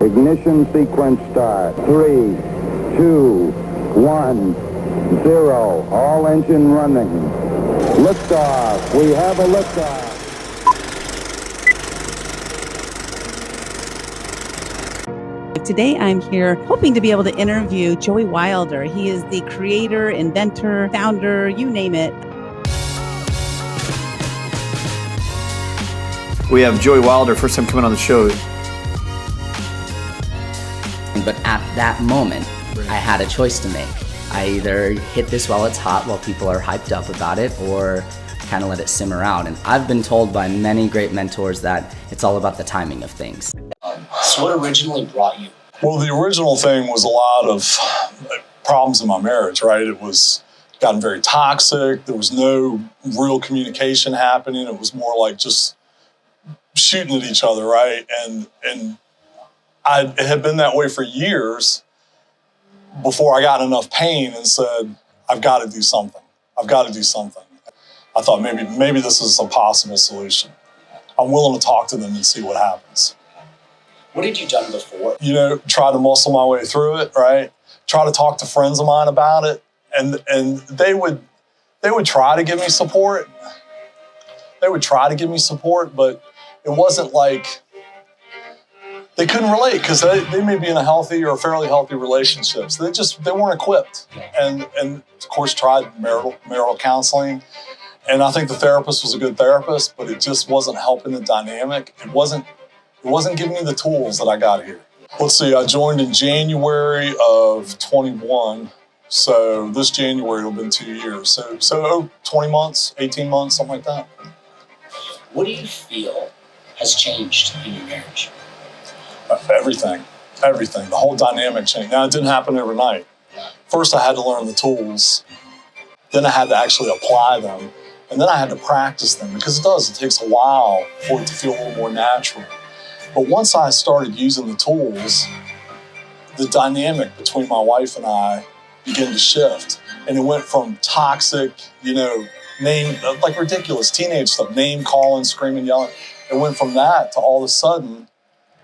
Ignition sequence start. 3, 2, 1, 0. All engine running. Liftoff. We have a liftoff. Today I'm here hoping to be able to interview Joey Wilder. He is the creator, inventor, founder, you name it. We have Joey Wilder, first time coming on the show. But at that moment, I had a choice to make. I either hit this while it's hot, while people are hyped up about it, or kind of let it simmer out. And I've been told by many great mentors that it's all about the timing of things. So what originally brought you? Well, the original thing was a lot of problems in my marriage, right? It was gotten very toxic. There was no real communication happening. It was more like just shooting at each other, right? And it had been that way for years before I got enough pain and said, I've got to do something. I've got to do something. I thought maybe this is a possible solution. I'm willing to talk to them and see what happens. What had you done before? Try to muscle my way through it, right? Try to talk to friends of mine about it. And they would try to give me support. They would try to give me support, but it wasn't like they couldn't relate because they may be in a healthy or a fairly healthy relationship. So they weren't equipped. And of course tried marital counseling. And I think the therapist was a good therapist, but it just wasn't helping the dynamic. It wasn't giving me the tools that I got here. Let's see, I joined in January of 21. So this January it'll been 2 years. So 20 months, 18 months, something like that. What do you feel has changed in your marriage? Everything. The whole dynamic changed. Now, it didn't happen overnight. First, I had to learn the tools. Then I had to actually apply them. And then I had to practice them because it takes a while for it to feel a little more natural. But once I started using the tools, the dynamic between my wife and I began to shift. And it went from toxic, like ridiculous teenage stuff, name calling, screaming, yelling. It went from that to all of a sudden,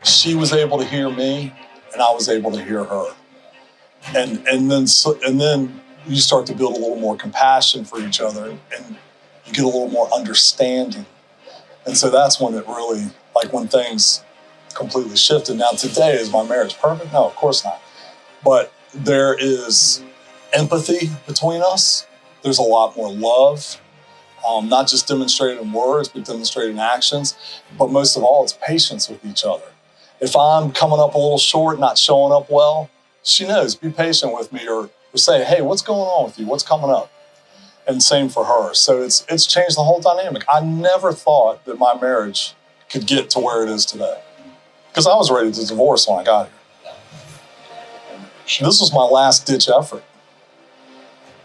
she was able to hear me and I was able to hear her. And then you start to build a little more compassion for each other and you get a little more understanding. And so that's when it really, when things completely shifted. Now today, is my marriage perfect? No, of course not. But there is empathy between us. There's a lot more love, not just demonstrated in words, but demonstrated in actions. But most of all, it's patience with each other. If I'm coming up a little short, not showing up well, she knows, be patient with me or say, hey, what's going on with you? What's coming up? And same for her. So it's changed the whole dynamic. I never thought that my marriage could get to where it is today because I was ready to divorce when I got here. This was my last ditch effort.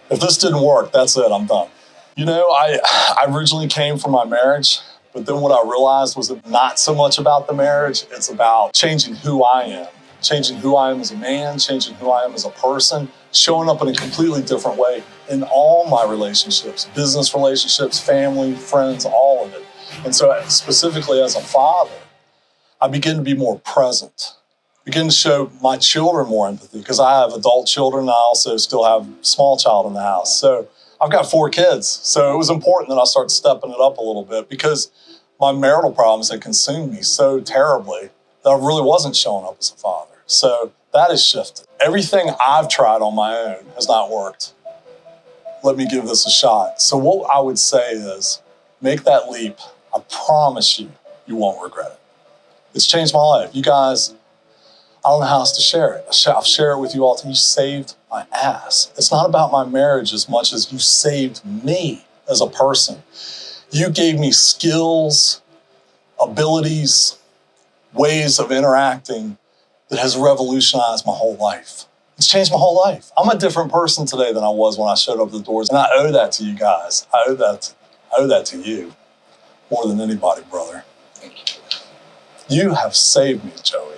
If this didn't work, that's it, I'm done. I originally came from my marriage, but then what I realized was not so much about the marriage, it's about changing who I am. Changing who I am as a man, changing who I am as a person, showing up in a completely different way in all my relationships, business relationships, family, friends, all of it. And so specifically as a father, I begin to be more present, begin to show my children more empathy because I have adult children. I also still have a small child in the house. So I've got 4 kids. So it was important that I start stepping it up a little bit because my marital problems had consumed me so terribly that I really wasn't showing up as a father. So that has shifted. Everything I've tried on my own has not worked. Let me give this a shot. So what I would say is make that leap. I promise you, you won't regret it. It's changed my life. You guys, I don't know how else to share it. I'll share it with you all. You saved my ass. It's not about my marriage as much as you saved me as a person. You gave me skills, abilities, ways of interacting that has revolutionized my whole life. It's changed my whole life. I'm a different person today than I was when I showed up at the doors. And I owe that to you guys. I owe that to you more than anybody, brother. You have saved me, Joey.